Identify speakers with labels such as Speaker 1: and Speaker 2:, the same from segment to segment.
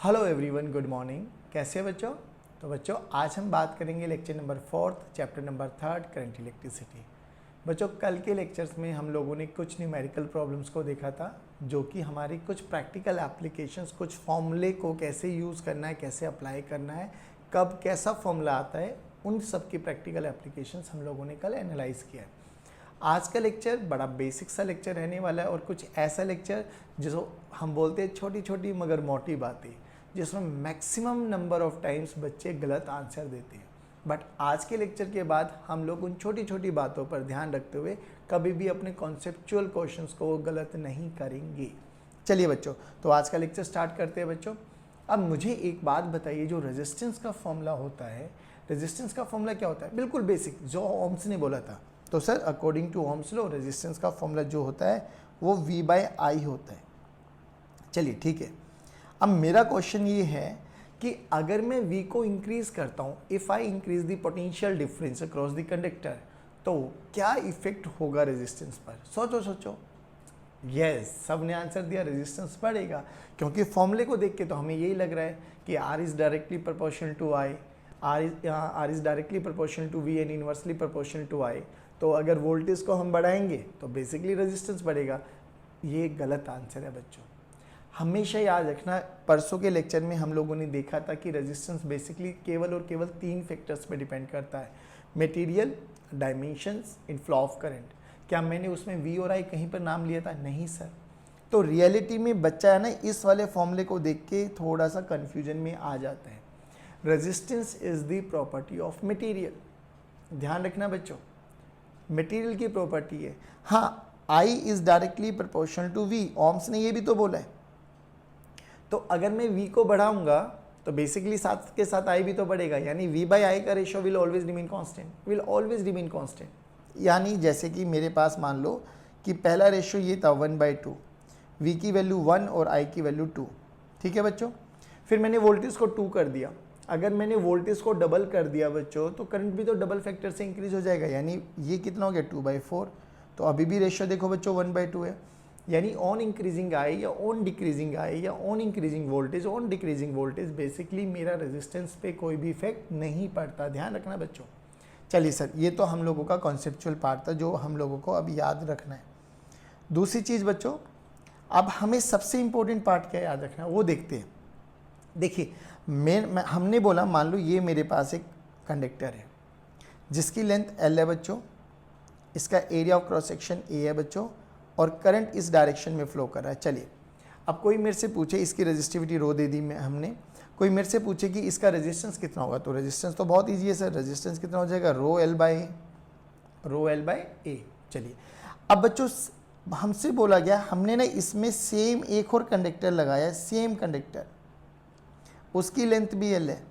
Speaker 1: Hello everyone, good morning. कैसे हैं बच्चों? तो बच्चों आज हम बात करेंगे lecture number 4 chapter number 3 current electricity. बच्चों कल के लेक्चर्स में हम लोगों ने कुछ न्यूमेरिकल प्रॉब्लम्स को देखा था, जो कि हमारी कुछ प्रैक्टिकल एप्लीकेशंस, कुछ फॉर्मूले को कैसे यूज़ करना है, कैसे अप्लाई करना है, कब कैसा फॉर्मूला आता है, उन सब की प्रैक्टिकल एप्लीकेशंस हम लोगों ने कल एनालाइज किया है। आज का लेक्चर बड़ा बेसिक सा लेक्चर रहने वाला है और कुछ ऐसा लेक्चर जिसको हम बोलते हैं छोटी छोटी मगर मोटी बातें, जिसमें मैक्सिमम नंबर ऑफ टाइम्स बच्चे गलत आंसर देते हैं। बट आज के लेक्चर के बाद हम लोग उन छोटी छोटी बातों पर ध्यान रखते हुए कभी भी अपने कॉन्सेप्चुअल क्वेश्चंस को गलत नहीं करेंगे। चलिए बच्चों, तो आज का लेक्चर स्टार्ट करते हैं बच्चों। अब मुझे एक बात बताइए, जो रेजिस्टेंस का फॉर्मूला होता है, रेजिस्टेंस का फॉर्मूला क्या होता है? बिल्कुल बेसिक, जो ओम्स ने बोला था। तो sir according to Ohm's law resistance का फॉर्मूला जो होता है वो V/I होता है। चलिए ठीक है। अब मेरा क्वेश्चन ये है कि अगर मैं V को इंक्रीज करता हूँ, if I increase the potential difference across the conductor, तो क्या इफेक्ट होगा रेजिस्टेंस पर? सोचो सोचो। यस, सब ने आंसर दिया, रेजिस्टेंस बढ़ेगा, क्योंकि फॉर्मूले को देख के तो हमें यही लग रहा है कि R is directly proportional to I, R is directly proportional to V and inversely proportional to I। तो अगर वोल्टेज को हम बढ़ाएंगे तो बेसिकली रेजिस्टेंस बढ़ेगा। ये गलत आंसर है बच्चों। हमेशा याद रखना, परसों के लेक्चर में हम लोगों ने देखा था कि रेजिस्टेंस बेसिकली केवल और केवल 3 फैक्टर्स पे डिपेंड करता है: material, dimensions, inflow of current. क्या मैंने उसमें V और I कहीं पर नाम लिया था? नहीं सर। तो रियलिटी में बच्चा है ना, इस वाले फॉर्मूले को देख के थोड़ा सा कन्फ्यूजन में आ जाता है। Resistance is the property of material, ध्यान रखना बच्चों, मटेरियल की प्रॉपर्टी है। हाँ, I is directly proportional to V, Ohm's ने ये भी तो बोला है। तो अगर मैं V को बढ़ाऊंगा तो बेसिकली साथ के साथ I भी तो बढ़ेगा, यानी V/I का ratio will always remain constant, will always remain constant. यानी जैसे कि मेरे पास मान लो कि पहला रेशियो ये था 1/2, V की वैल्यू 1 और I की वैल्यू 2। ठीक है बच्चों। फिर मैंने वोल्टेज को 2 कर दिया। अगर मैंने वोल्टेज को डबल कर दिया बच्चों, तो करंट भी तो डबल फैक्टर से इंक्रीज हो जाएगा, यानी ये कितना हो गया 2/4। तो अभी भी रेशियो देखो बच्चों 1/2 है। यानी ऑन इंक्रीजिंग I या ऑन डिक्रीजिंग I या on increasing voltage, on decreasing voltage, basically मेरा रेजिस्टेंस पे कोई भी इफेक्ट नहीं पड़ता। ध्यान रखना बच्चों। चलिए सर, ये तो हम लोगों का कॉन्सेप्चुअल पार्ट था जो हम लोगों को अब याद रखना है। दूसरी चीज़ बच्चों, अब हमें सबसे इंपॉर्टेंट पार्ट क्या याद रखना है वो देखते हैं। देखिए हमने बोला, मान लो ये मेरे पास एक कंडक्टर है जिसकी लेंथ L है बच्चों, इसका area of cross section A है बच्चों, और करंट इस डायरेक्शन में फ्लो कर रहा है। चलिए, अब कोई मेरे से पूछे, इसकी रेजिस्टिविटी रो दे दी हमने, कोई मेरे से पूछे कि इसका रेजिस्टेंस कितना होगा, तो रेजिस्टेंस तो बहुत ईजी है सर, रेजिस्टेंस कितना हो जाएगा, रो एल बाई ए। चलिए, अब बच्चों हमसे बोला गया, हमने ना इसमें सेम एक और कंडक्टर लगाया, सेम कंडक्टर, उसकी लेंथ भी L है,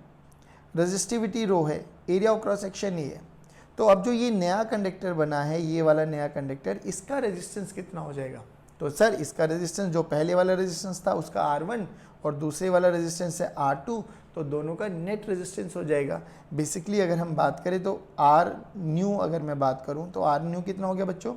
Speaker 1: रेजिस्टिविटी रो है, एरिया ऑफ क्रॉस सेक्शन ये है। तो अब जो ये नया कंडक्टर बना है, ये वाला नया कंडक्टर, इसका रेजिस्टेंस कितना हो जाएगा? तो सर इसका रेजिस्टेंस, जो पहले वाला रेजिस्टेंस था उसका R1 और दूसरे वाला रेजिस्टेंस है R2, तो दोनों का नेट रेजिस्टेंस हो जाएगा। बेसिकली अगर हम बात करें तो R न्यू, अगर मैं बात करूं तो R न्यू कितना हो गया बच्चों?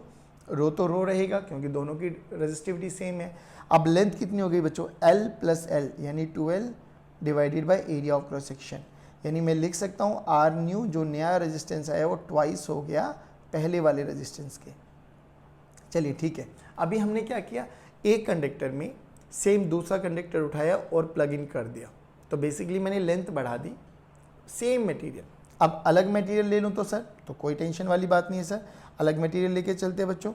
Speaker 1: रो तो रो रहेगा क्योंकि दोनों की रेजिस्टिविटी सेम है। अब लेंथ कितनी हो गई बच्चों? L + L, यानी 2L divided by area of cross section. यानी मैं लिख सकता हूँ R न्यू, जो नया रेजिस्टेंस आया वो ट्वाइस हो गया पहले वाले रेजिस्टेंस के। चलिए ठीक है। अभी हमने क्या किया, एक कंडक्टर में सेम दूसरा कंडक्टर उठाया और प्लग इन कर दिया, तो बेसिकली मैंने लेंथ बढ़ा दी, सेम मटेरियल। अब अलग मटेरियल ले लूँ तो सर, तो कोई टेंशन वाली बात नहीं है सर, अलग मटेरियल लेके चलते हैं बच्चों।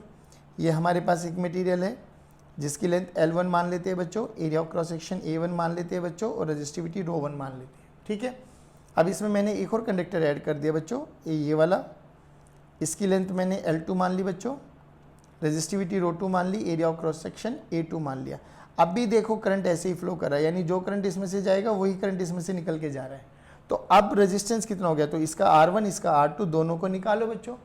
Speaker 1: ये हमारे पास एक मटेरियल है जिसकी लेंथ L1 मान लेते हैं बच्चों, area of cross section A1 मान लेते हैं बच्चों, और रेजिस्टिविटी रो 1 मान लेते हैं। ठीक है। अब इसमें मैंने एक और कंडक्टर ऐड कर दिया बच्चों, ये वाला, इसकी लेंथ मैंने L2 मान ली बच्चों, रेजिस्टिविटी रो 2 मान ली, area of cross section A2 मान लिया। अब भी देखो करंट ऐसे ही फ्लो कर रहा है, यानी जो करंट इसमें से जाएगा वही करंट इसमें से निकल के जा रहा है। तो अब रेजिस्टेंस कितना हो गया? तो इसका R1 इसका R2 दोनों को निकालो बच्चों,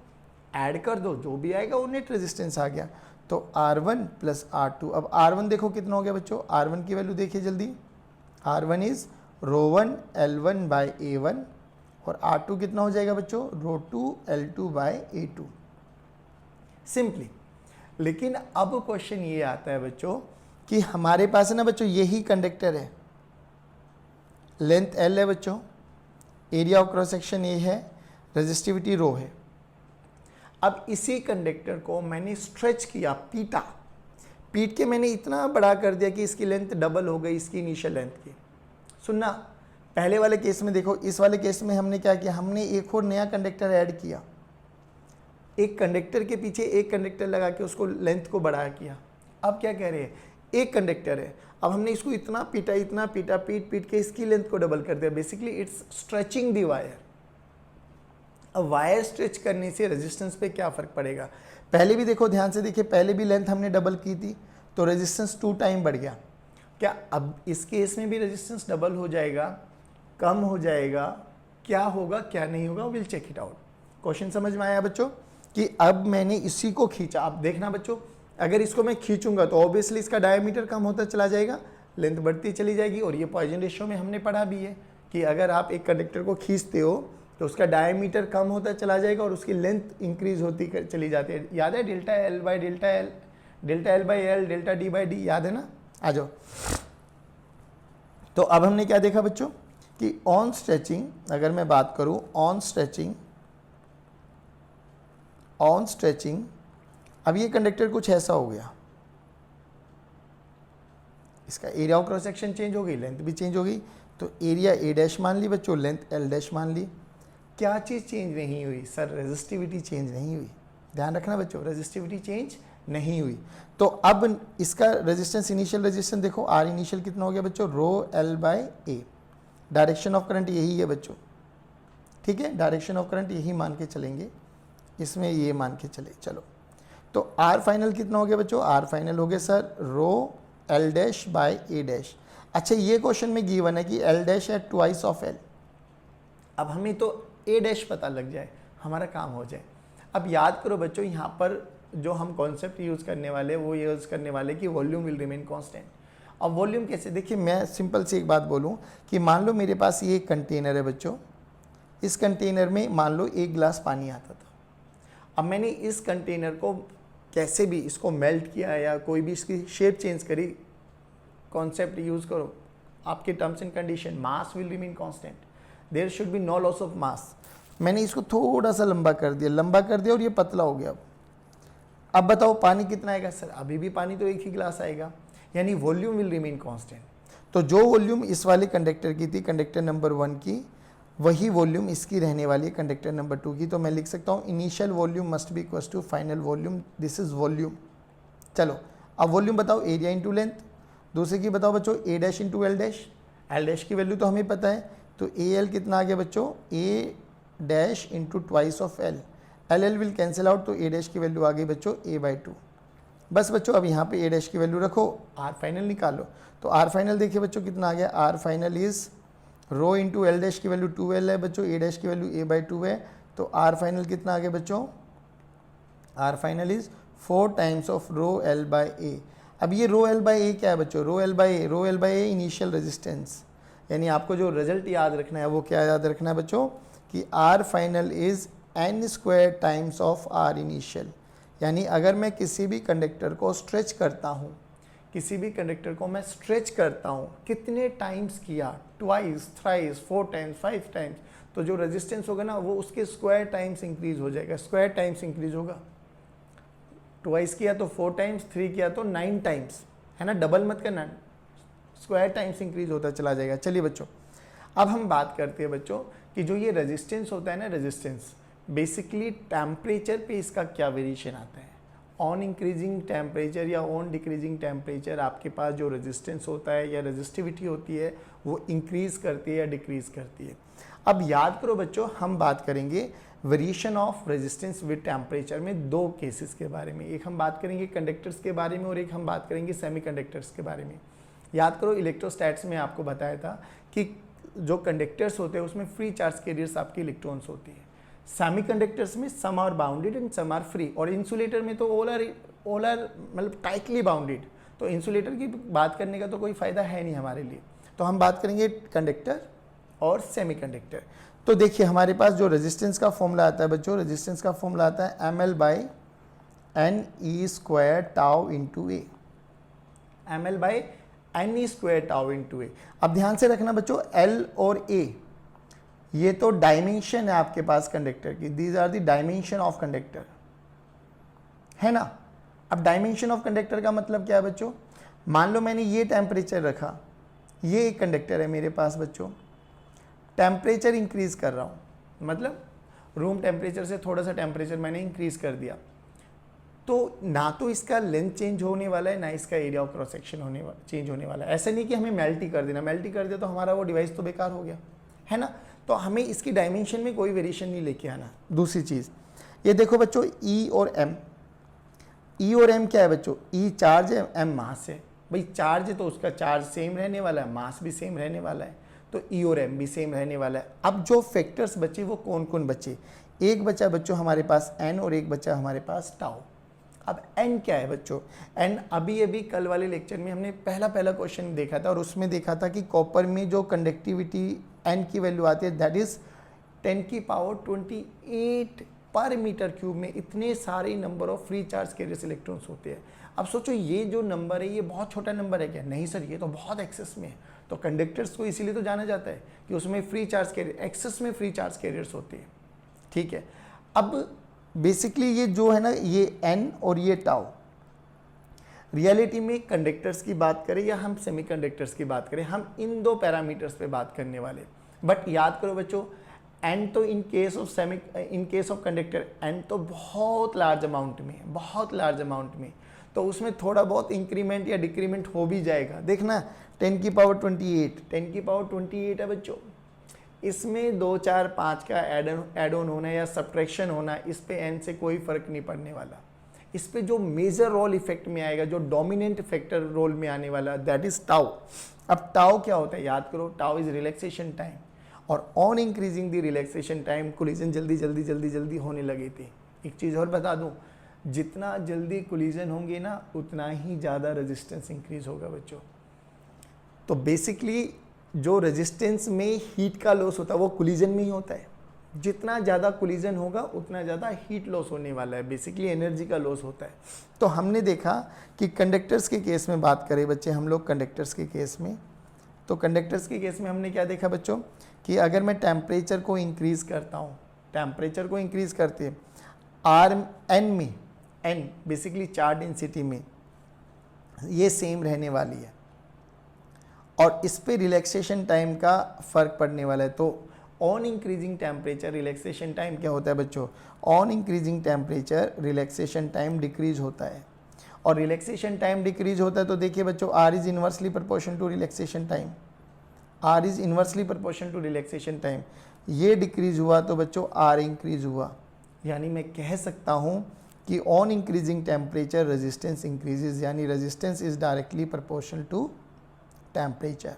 Speaker 1: ऐड कर दो, जो भी आएगा वो नेट रेजिस्टेंस आ गया। तो R1 + R2, अब R1 देखो कितना हो गया बच्चों, R1 की वैल्यू देखिए जल्दी, R1 is रो1 L1 by A1, और R2 कितना हो जाएगा बच्चों, रो2 L2 बाई A2। सिंपली। लेकिन अब क्वेश्चन ये आता है बच्चों कि हमारे पास है ना बच्चों, यही कंडक्टर है, लेंथ एल है बच्चों, area of cross section A है, रेजिस्टिविटी रो है। अब इसी कंडक्टर को मैंने स्ट्रेच किया, पीट के मैंने इतना बड़ा कर दिया कि इसकी लेंथ डबल हो गई इसकी इनिशियल लेंथ की। सुनना, पहले वाले केस में देखो, इस वाले केस में हमने क्या किया, हमने एक और नया कंडक्टर ऐड किया, एक कंडक्टर के पीछे एक कंडक्टर लगा के उसको लेंथ को बड़ा किया। अब क्या कह रहे हैं, एक कंडक्टर है, अब हमने इसको इतना पीटा, पीट के इसकी लेंथ को डबल कर दिया। Basically it's stretching the wire. अब वायर स्ट्रेच करने से रेजिस्टेंस पे क्या फ़र्क पड़ेगा, पहले भी देखो, ध्यान से देखिए, पहले भी लेंथ हमने डबल की थी तो रेजिस्टेंस 2 टाइम बढ़ गया। क्या अब इस केस में भी रेजिस्टेंस डबल हो जाएगा, कम हो जाएगा, क्या होगा क्या नहीं होगा, will check it out. Question समझ में आया बच्चों कि अब मैंने इसी को खींचा। अब देखना बच्चों, अगर इसको मैं खींचूंगा तो ऑब्वियसली इसका डायमीटर कम होता चला जाएगा, लेंथ बढ़ती चली जाएगी। और ये पॉइजन रेशियो में हमने पढ़ा भी है कि अगर आप एक कंडक्टर को खींचते हो तो उसका डायमीटर कम होता चला जाएगा और उसकी लेंथ इंक्रीज होती चली जाती है। याद है delta L by delta L, delta L by L, delta D by D, याद है ना? आ जाओ। तो अब हमने क्या देखा बच्चों कि ऑन स्ट्रेचिंग, अगर मैं बात करूं ऑन स्ट्रेचिंग, अब ये कंडक्टर कुछ ऐसा हो गया, इसका area of cross section change हो गई, लेंथ भी चेंज हो गई। तो एरिया ए डैश मान ली बच्चों, लेंथ एल डैश मान ली। क्या चीज़ चेंज नहीं हुई सर? रेजिस्टिविटी चेंज नहीं हुई। ध्यान रखना बच्चों, रेजिस्टिविटी चेंज नहीं हुई। तो अब इसका रेजिस्टेंस, इनिशियल रेजिस्टेंस देखो, आर इनिशियल कितना हो गया बच्चों, rho L by A. Direction of current यही है बच्चों, ठीक है, डायरेक्शन ऑफ करंट यही मान के चलेंगे, इसमें ये मान के चले। चलो, तो आर फाइनल कितना हो गया बच्चों, आर फाइनल हो गया sir rho L dash by A dash. अच्छा, ये क्वेश्चन में गिवन है कि एल डैश है ट्वाइस ऑफ एल। अब हमें तो ए डैश पता लग जाए, हमारा काम हो जाए। अब याद करो बच्चों, यहाँ पर जो हम कॉन्सेप्ट यूज़ करने वाले वो यूज़ करने वाले कि वॉल्यूम विल रिमेन कांस्टेंट। अब वॉल्यूम कैसे, देखिए मैं सिंपल सी एक बात बोलूँ कि मान लो मेरे पास ये एक कंटेनर है बच्चों, इस कंटेनर में मान लो 1 गिलास पानी आता था। अब मैंने इस कंटेनर को कैसे भी इसको मेल्ट किया या कोई भी इसकी शेप चेंज करी, कॉन्सेप्ट यूज़ करो, आपके terms and condition, mass will remain constant, there should be no loss of mass. मैंने इसको थोड़ा सा लंबा कर दिया और ये पतला हो गया। अब बताओ पानी कितना आएगा सर? अभी भी पानी तो 1 ही गिलास आएगा, यानी वॉल्यूम विल रिमेन कांस्टेंट। तो जो वॉल्यूम इस वाले कंडक्टर की थी, कंडक्टर नंबर 1 की, वही वॉल्यूम इसकी रहने वाली है कंडक्टर नंबर 2 की। तो मैं लिख सकता हूँ initial volume must be equal to final volume, this is volume. चलो, अब वॉल्यूम बताओ, एरिया इंटू लेंथ। दूसरे की बताओ बच्चों, A dash into L dash. L dash की वैल्यू तो हमें पता है, तो ए एल कितना आ गया बच्चों, A dash into twice of L. L L will cancel out, तो ए डैश की वैल्यू आ गई बच्चों ए बाई 2। बस बच्चों, अब यहाँ पे ए डैश की वैल्यू रखो, आर फाइनल निकालो। तो आर फाइनल देखिए बच्चों कितना आ गया, R final is rho into L dash की वैल्यू 2L है बच्चों, ए डैश की वैल्यू ए बाई 2 है। तो आर फाइनल कितना आ गया बच्चों, R final is 4 times of rho L by A. अब ये रो एल बाई ए क्या है बच्चों, rho L by A initial resistance. यानी आपको जो रिजल्ट याद रखना है वो क्या याद रखना है बच्चों कि R final is n square times of R initial. यानी अगर मैं किसी भी कंडक्टर को स्ट्रेच करता हूँ, किसी भी कंडक्टर को मैं स्ट्रेच करता हूँ, कितने टाइम्स किया, ट्वाइस, थ्राइस, 4 टाइम्स, 5 टाइम्स, तो जो रेजिस्टेंस होगा ना वो उसके स्क्वायर टाइम्स इंक्रीज हो जाएगा, स्क्वायर टाइम्स इंक्रीज होगा। ट्वाइस किया तो 4 टाइम्स, 3 किया तो 9 टाइम्स, है ना, डबल मत करना, स्क्वायर टाइम्स इंक्रीज होता चला जाएगा। चलिए बच्चों, अब हम बात करते हैं बच्चों कि जो ये रेजिस्टेंस होता है ना, रेजिस्टेंस बेसिकली टेम्परेचर पे इसका क्या वेरिएशन आता है। ऑन इंक्रीजिंग टेम्परेचर या ऑन डिक्रीजिंग टेम्परेचर आपके पास जो रेजिस्टेंस होता है या रेजिस्टिविटी होती है वो इंक्रीज करती है या डिक्रीज करती है। अब याद करो बच्चों, हम बात करेंगे variation of resistance with temperature में 2 केसेस के बारे में। एक हम बात करेंगे कंडक्टर्स के बारे में और एक हम बात करेंगे सेमीकंडक्टर्स के बारे में। याद करो, इलेक्ट्रोस्टैट्स में आपको बताया था कि जो कंडक्टर्स होते हैं उसमें फ्री चार्ज कैरियर्स आपकी इलेक्ट्रॉन्स होती है। सेमीकंडक्टर्स में some are bounded and some are free, और इंसुलेटर में तो ऑल आर मतलब टाइटली बाउंडेड। तो इंसुलेटर की बात करने का तो कोई फ़ायदा है नहीं हमारे लिए। तो हम बात करेंगे कंडक्टर और सेमीकंडक्टर। तो देखिए हमारे पास जो रेजिस्टेंस का फॉर्मूला आता है बच्चों, रेजिस्टेंस का फॉर्मूला आता है ml by n e square tau into A. ml by n square tau into A. अब ध्यान से रखना बच्चों, एल और ए ये तो डायमेंशन है आपके पास कंडक्टर की, these are the dimension of conductor, है ना। अब डायमेंशन ऑफ कंडक्टर का मतलब क्या है बच्चों, मान लो मैंने ये टेम्परेचर रखा, ये एक कंडक्टर है मेरे पास बच्चों, टेम्परेचर इंक्रीज कर रहा हूँ, मतलब रूम टेम्परेचर से थोड़ा सा टेम्परेचर मैंने इंक्रीज कर दिया, तो ना तो इसका लेंथ चेंज होने वाला है, ना इसका area of cross section change होने वाला है। ऐसा नहीं कि हमें मेल्ट ही कर देना, मेल्ट ही कर दिया तो हमारा वो डिवाइस तो बेकार हो गया, है ना। तो हमें इसकी डायमेंशन में कोई वेरिएशन नहीं लेके आना। दूसरी चीज़ ये देखो बच्चों, ई और एम, ई और एम क्या है बच्चों, ई चार्ज है, एम मास है। भाई चार्ज है तो उसका चार्ज सेम रहने वाला है, मास भी सेम रहने वाला है, तो ई और एम भी सेम रहने वाला है। अब जो फैक्टर्स बचे वो कौन कौन बचे, एक बचा बच्चों हमारे पास एन और एक बचा हमारे पास टाउ। अब एन क्या है बच्चों, एन अभी कल वाले लेक्चर में हमने पहला क्वेश्चन देखा था और उसमें देखा था कि कॉपर में जो कंडक्टिविटी एन की वैल्यू आती है दैट इज 10⁻28 पर मीटर क्यूब में इतने सारे number of free charge carriers electrons होते हैं। अब सोचो ये जो नंबर है ये बहुत छोटा नंबर है क्या, नहीं सर ये तो बहुत एक्सेस में है। तो कंडक्टर्स को इसीलिए तो जाना जाता है कि उसमें फ्री चार्ज कैरियर, एक्सेस में फ्री चार्ज कैरियर्स होते हैं, ठीक है। अब बेसिकली ये जो है ना, ये एन और ये टाउ, रियलिटी में कंडक्टर्स की बात करें या हम सेमीकंडक्टर्स की बात करें, हम इन दो पैरामीटर्स पे बात करने वाले। बट याद करो बच्चों, एन तो in case of conductor n तो बहुत लार्ज अमाउंट में है, बहुत लार्ज अमाउंट में, तो उसमें थोड़ा बहुत इंक्रीमेंट या डिक्रीमेंट हो भी जाएगा। देखना 10⁻28 है बच्चों, इसमें 2 4 5 का एड ऑन होना या सब्ट्रैक्शन होना, इस पे एन से कोई फर्क नहीं पड़ने वाला। इस पे जो मेजर रोल इफेक्ट में आएगा, जो डोमिनेंट फैक्टर रोल में आने वाला, दैट इज टाउ। अब टाउ क्या होता है, याद करो, टाउ इज रिलैक्सेशन टाइम, और on increasing the relaxation time collision जल्दी होने लगी थी। एक चीज़ और बता दूं, जितना जल्दी कोलिजन होंगे ना उतना ही ज़्यादा रेजिस्टेंस इंक्रीज होगा बच्चों। तो बेसिकली जो रेजिस्टेंस में हीट का लॉस होता है वो कोलिजन में ही होता है। जितना ज़्यादा कोलिजन होगा उतना ज़्यादा हीट लॉस होने वाला है, बेसिकली एनर्जी का लॉस होता है। तो हमने देखा कि कंडक्टर्स के केस में बात करें बच्चे हम लोग, कंडक्टर्स के केस में, तो कंडक्टर्स के केस में हमने क्या देखा बच्चों कि अगर मैं टेम्परेचर को इंक्रीज़ करता हूँ, टेम्परेचर को इंक्रीज़ करते आर एन में, एन बेसिकली चार्ज डेंसिटी में ये सेम रहने वाली है, और इस पे रिलैक्सेशन टाइम का फ़र्क पड़ने वाला है। तो on increasing temperature relaxation time क्या होता है बच्चों, on increasing temperature relaxation time decrease होता है, और रिलैक्सेशन टाइम डिक्रीज होता है तो देखिए बच्चों R is inversely proportion to relaxation time, R is inversely proportion to relaxation time. ये डिक्रीज हुआ तो बच्चों आर इंक्रीज हुआ, यानी मैं कह सकता हूँ कि on increasing temperature resistance increases, यानी resistance is directly proportional to temperature.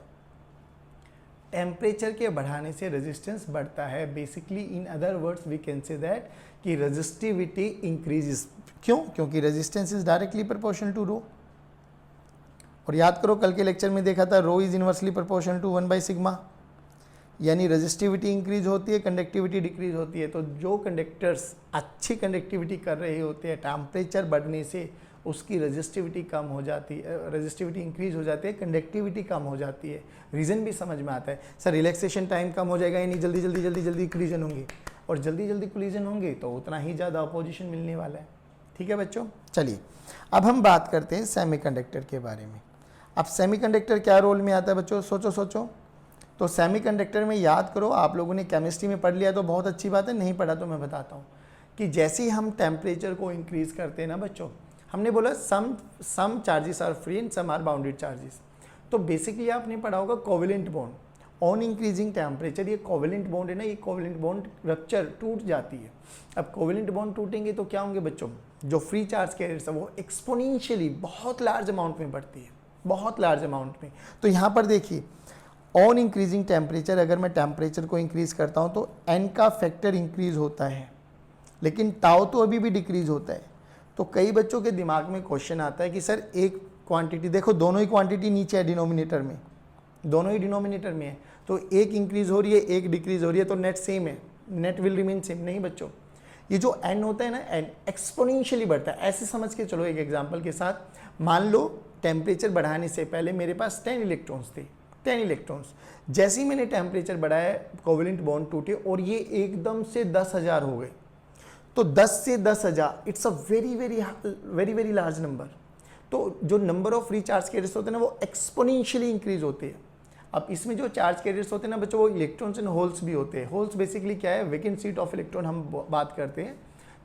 Speaker 1: Temperature के बढ़ाने से रेजिस्टेंस बढ़ता है। Basically in other words we can say that कि रेजिस्टिविटी इंक्रीजेस। क्यों? क्योंकि resistance is directly proportional to rho. और याद करो कल के लेक्चर में देखा था rho is inversely proportional to 1/सिग्मा, यानी रेजिस्टिविटी इंक्रीज होती है, कंडक्टिविटी डिक्रीज होती है। तो जो कंडक्टर्स अच्छी कंडक्टिविटी कर रहे होते हैं, टेम्परेचर बढ़ने से उसकी रेजिस्टिविटी कम हो जाती है, रेजिस्टिविटी इंक्रीज हो जाती है, कंडक्टिविटी कम हो जाती है। रीज़न भी समझ में आता है, सर रिलैक्सेशन टाइम कम हो जाएगा, यानी जल्दी कोलिजन होंगे, और जल्दी कोलिजन होंगे तो उतना ही ज़्यादा अपोजिशन मिलने वाला है। ठीक है बच्चों, चलिए अब हम बात करते हैं सेमीकंडक्टर के बारे में। अब सेमीकंडक्टर क्या रोल में आता है बच्चों, सोचो। तो सेमीकंडक्टर में याद करो, आप लोगों ने केमिस्ट्री में पढ़ लिया तो बहुत अच्छी बात है, नहीं पढ़ा तो मैं बताता हूँ कि जैसे ही हम टेम्परेचर को इंक्रीज करते हैं ना बच्चों, हमने बोला some charges are free and some are bounded charges. तो बेसिकली आपने पढ़ा होगा covalent bond, on increasing temperature ये कोवेलेंट बॉन्ड है ना, ये कोवेलेंट बॉन्ड रप्चर टूट जाती है। अब कोवेलेंट बॉन्ड टूटेंगे तो क्या होंगे बच्चों, जो फ्री चार्ज कैरियर्स है वो एक्सपोनेंशियली बहुत लार्ज अमाउंट में बढ़ती है, बहुत लार्ज अमाउंट में। तो यहाँ पर देखिए ऑन इंक्रीजिंग टेम्परेचर, अगर मैं टेम्परेचर को इंक्रीज करता हूँ तो एन का फैक्टर इंक्रीज होता है, लेकिन टाउ तो अभी भी डिक्रीज होता है। तो कई बच्चों के दिमाग में क्वेश्चन आता है कि सर एक क्वांटिटी, देखो दोनों ही क्वांटिटी नीचे है डिनोमिनेटर में, दोनों ही डिनोमिनेटर में है, तो एक इंक्रीज हो रही है एक डिक्रीज हो रही है, तो नेट सेम है, नेट विल रिमेन सेम। नहीं बच्चों, ये जो एन होता है ना, एन एक्सपोनेंशियली बढ़ता है। ऐसे समझ के चलो एक एग्जांपल के साथ, मान लो टेम्परेचर बढ़ाने से पहले मेरे पास 10 इलेक्ट्रॉन्स थे, 10 इलेक्ट्रॉन्स। जैसे ही मैंने टेम्परेचर बढ़ाया कोवेलेंट बॉन्ड टूटे और ये एकदम से 10,000 हो गए। तो 10 से 10,000 it's a very very very very large number. तो जो number of free charge carriers होते हैं ना वो एक्सपोनेंशियली इंक्रीज होते हैं। अब इसमें जो चार्ज कैरियर्स होते हैं ना बच्चों, वो इलेक्ट्रॉन्स एंड होल्स भी होते हैं। होल्स बेसिकली क्या है, वैकेंट सीट ऑफ इलेक्ट्रॉन हम बात करते हैं।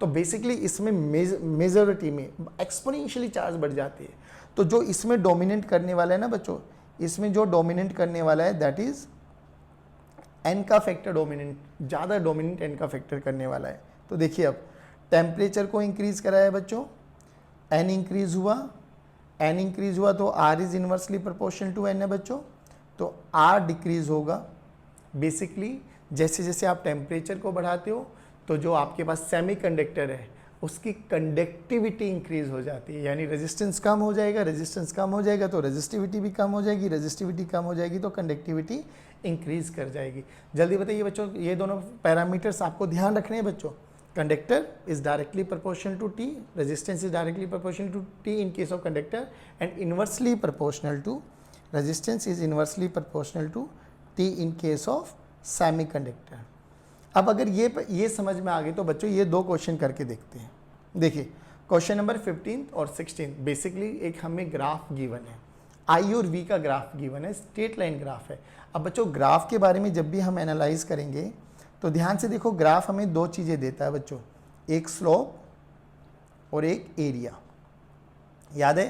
Speaker 1: तो बेसिकली इसमें मेजॉरिटी में एक्सपोनेंशियली चार्ज बढ़ जाती है। तो जो इसमें डोमिनेट करने वाला है ना बच्चों, इसमें जो डोमिनेट करने वाला है दैट इज एन का फैक्टर डोमिनेंट, ज़्यादा डोमिनेंट एन का फैक्टर करने वाला है। तो देखिए अब टेम्परेचर को इंक्रीज करा है बच्चों, एन इंक्रीज हुआ तो R is inversely proportional to n है बच्चों। तो आर डिक्रीज होगा। बेसिकली जैसे जैसे आप टेम्परेचर को बढ़ाते हो तो जो आपके पास सेमीकंडक्टर है उसकी कंडक्टिविटी इंक्रीज हो जाती है, यानी रेजिस्टेंस कम हो जाएगा, रेजिस्टेंस कम हो जाएगा तो रेजिस्टिविटी भी कम हो जाएगी, रेजिस्टिविटी कम हो जाएगी तो कंडक्टिविटी इंक्रीज कर जाएगी। जल्दी बताइए बच्चों, ये दोनों पैरामीटर्स आपको ध्यान रखने हैं बच्चों। Conductor is directly proportional to T, resistance is directly proportional to T in case of conductor, and inversely proportional to resistance is inversely proportional to T in case of semiconductor. अब अगर ये समझ में आ गई तो बच्चों ये दो क्वेश्चन करके देखते हैं। देखिए क्वेश्चन नंबर 15 और 16 बेसिकली एक हमें ग्राफ गिवन है, आई और वी का ग्राफ गिवन है, स्ट्रेट लाइन ग्राफ है। अब बच्चों ग्राफ के बारे में जब भी हम एनालाइज करेंगे तो ध्यान से देखो, ग्राफ हमें दो चीज़ें देता है बच्चों, एक स्लोप और एक एरिया। याद है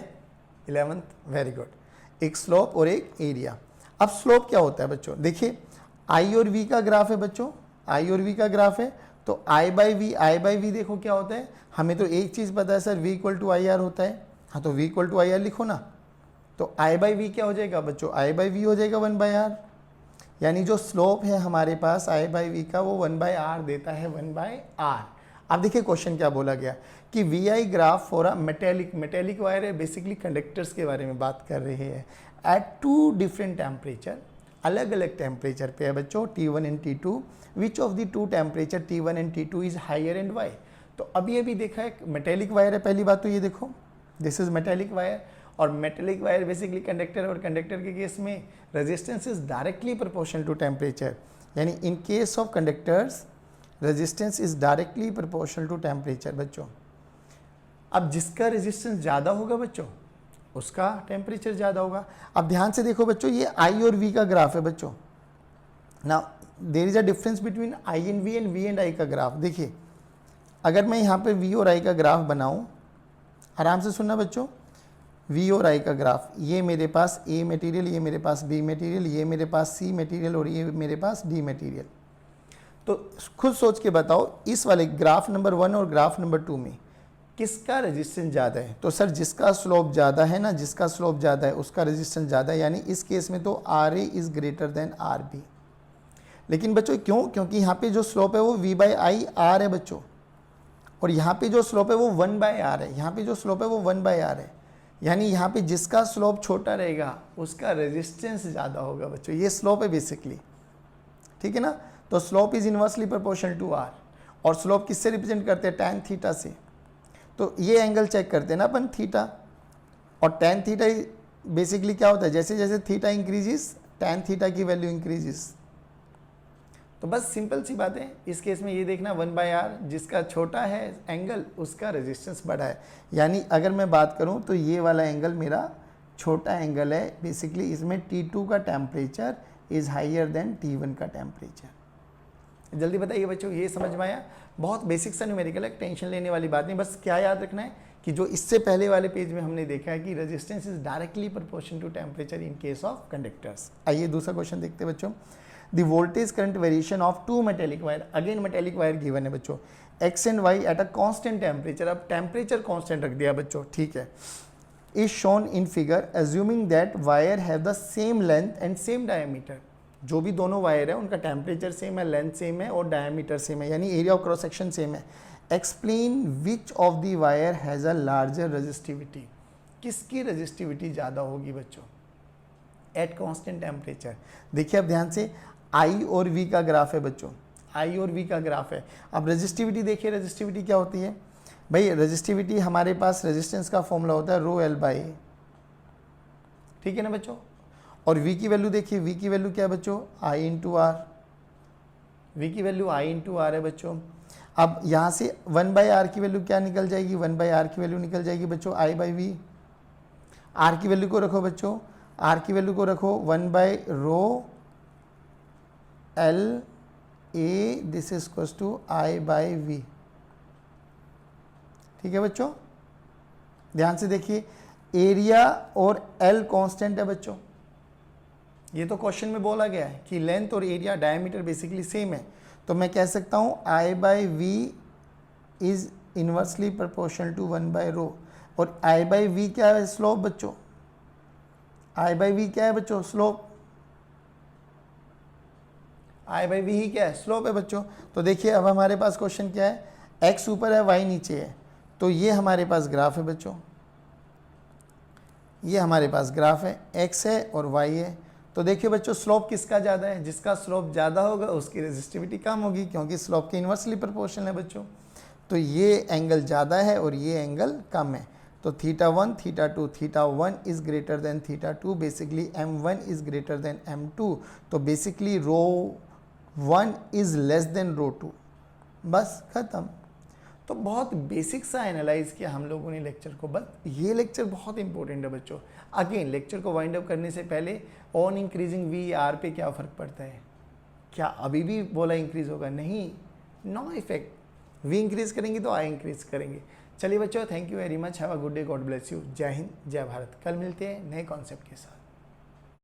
Speaker 1: 11th, वेरी गुड। एक स्लोप और एक एरिया। अब स्लोप क्या होता है बच्चों, देखिए आई और वी का ग्राफ है बच्चों, आई और वी का ग्राफ है तो आई बाई वी देखो क्या होता है। हमें तो एक चीज़ पता है sir, V equal to I R होता है। हाँ तो V equal to I R लिखो ना। तो आई बाई वी क्या हो जाएगा बच्चों, आई बाई वी हो जाएगा 1/r, यानी जो स्लोप है हमारे पास आई बाई वी का वो 1/r देता है, 1/r। अब देखिए क्वेश्चन क्या बोला गया कि V I graph for a metallic wire है, बेसिकली कंडक्टर्स के बारे में बात कर रहे हैं, एट 2 डिफरेंट टेम्परेचर, अलग अलग टेम्परेचर पे है बच्चों, T1 and T2, which of the 2 temperature T1 and T2 is higher and why. तो अभी अभी देखा है मेटेलिक वायर है, पहली बात तो ये देखो दिस इज मेटेलिक वायर, और मेटेलिक वायर बेसिकली कंडक्टर, और कंडक्टर के केस में resistance is directly proportional to temperature, यानी in case of conductors resistance is directly proportional to temperature बच्चों। अब जिसका रेजिस्टेंस ज़्यादा होगा बच्चों उसका टेम्परेचर ज़्यादा होगा। अब ध्यान से देखो बच्चों, ये आई और वी का ग्राफ है बच्चों। ना there is a difference between I and V and I का ग्राफ। देखिए अगर मैं यहाँ पे वी और आई का ग्राफ बनाऊँ, आराम से सुनना बच्चों, वी और आई का ग्राफ, ये मेरे पास ए मटेरियल, ये मेरे पास बी मटेरियल, ये मेरे पास सी मटेरियल और ये मेरे पास डी मटेरियल। तो खुद सोच के बताओ इस वाले ग्राफ नंबर 1 और ग्राफ नंबर 2 में किसका रेजिस्टेंस ज़्यादा है। तो सर जिसका स्लोप ज़्यादा है ना, जिसका स्लोप ज़्यादा है उसका रेजिस्टेंस ज़्यादा है, यानी इस केस में तो R A is greater than R B. लेकिन बच्चों क्यों, क्योंकि यहाँ पे जो स्लोप है वो वी बाई आई आर है बच्चों, और यहाँ पे जो स्लोप है वो 1/r है, यहाँ पे जो स्लोप है वो 1/r है, यानी यहाँ पे जिसका स्लोप छोटा रहेगा उसका रेजिस्टेंस ज़्यादा होगा बच्चों। ये स्लोप है बेसिकली, ठीक है ना। तो slope is inversely proportional to R, और स्लोप किससे रिप्रेजेंट करते हैं, tan थीटा से। तो ये एंगल चेक करते हैं ना अपन थीटा, और tan थीटा बेसिकली क्या होता है, जैसे जैसे थीटा इंक्रीजेस tan थीटा की वैल्यू इंक्रीजेस। तो बस सिंपल सी बात है, इस केस में ये देखना 1/r, जिसका छोटा है एंगल उसका रेजिस्टेंस बड़ा है। यानी अगर मैं बात करूं तो ये वाला एंगल मेरा छोटा एंगल है, बेसिकली इसमें T2 का temperature is higher than T1 का टेम्परेचर। जल्दी बताइए बच्चों, ये समझ में आया। बहुत बेसिक सा न्यूमेरिकल है, टेंशन लेने वाली बात नहीं। बस क्या याद रखना है कि जो इससे पहले वाले पेज में हमने देखा है कि resistance is directly proportional to temperature in case of conductors. आइए दूसरा क्वेश्चन देखते हैं बच्चों। The voltage current variation of two metallic wire, again metallic wire given है बच्चों, x and y at a constant temperature, अब temperature constant रख दिया बच्चों, ठीक है, is shown in figure assuming that wire have the same length and same diameter। जो भी दोनों वायर है उनका टेम्परेचर सेम है, लेंथ सेम है और डायमीटर सेम है, यानी area of cross section same है। Explain which of the wire has a larger resistivity, किसकी रेजिस्टिविटी ज़्यादा होगी बच्चों एट कॉन्स्टेंट टेम्परेचर। देखिए अब ध्यान से, आई और वी का ग्राफ है बच्चों, आई और वी का ग्राफ है। अब रेजिस्टिविटी देखिए, रेजिस्टिविटी क्या होती है भाई, रेजिस्टिविटी हमारे पास रेजिस्टेंस का फॉर्मूला होता है रो एल बाई ठीक है ना बच्चों। और v की वैल्यू देखिए, v की वैल्यू क्या है बच्चों, i इंटू आर, v की वैल्यू i इंटू आर है बच्चों। अब यहाँ से 1/r की वैल्यू क्या निकल जाएगी, 1/r की वैल्यू निकल जाएगी बच्चों i/v। r की वैल्यू को रखो बच्चों, r की वैल्यू को रखो 1/ρ L A, this is equals to i/v। ठीक है बच्चों, ध्यान से देखिए, एरिया और L कांस्टेंट है बच्चों। ये तो क्वेश्चन में बोला गया है कि लेंथ और एरिया डायमीटर बेसिकली सेम है, तो मैं कह सकता हूँ i/v is inversely proportional to 1/ρ। और i/v क्या है, स्लोप बच्चों, i/v क्या है बच्चों, स्लोप, i/v ही क्या है, स्लोप है बच्चों। तो देखिए अब हमारे पास क्वेश्चन क्या है, x ऊपर है y नीचे है, तो ये हमारे पास ग्राफ है बच्चों, ये हमारे पास ग्राफ है, x है और y है। तो देखिए बच्चों स्लोप किसका ज़्यादा है, जिसका स्लोप ज़्यादा होगा उसकी रेजिस्टिविटी कम होगी, क्योंकि स्लोप के इन्वर्सली प्रोपोर्शनल है बच्चों। तो ये एंगल ज़्यादा है और ये एंगल कम है। तो θ1, θ2, θ1 is greater than θ2, basically m1 is greater than m2, तो बेसिकली ρ1 इज़ लेस देन ρ2, बस ख़त्म। तो बहुत बेसिक सा एनालाइज किया हम लोगों ने लेक्चर को, बस ये लेक्चर बहुत इंपॉर्टेंट है बच्चों। अगेन लेक्चर को वाइंड अप करने से पहले ऑन इंक्रीजिंग वी आर पे क्या फ़र्क पड़ता है, क्या अभी भी बोला इंक्रीज होगा, नहीं, नो इफेक्ट। वी इंक्रीज करेंगे तो आई इंक्रीज करेंगे। चलिए बच्चों, thank you very much, have a good day, God bless you, जय हिंद जय भारत। कल मिलते हैं नए कॉन्सेप्ट के साथ।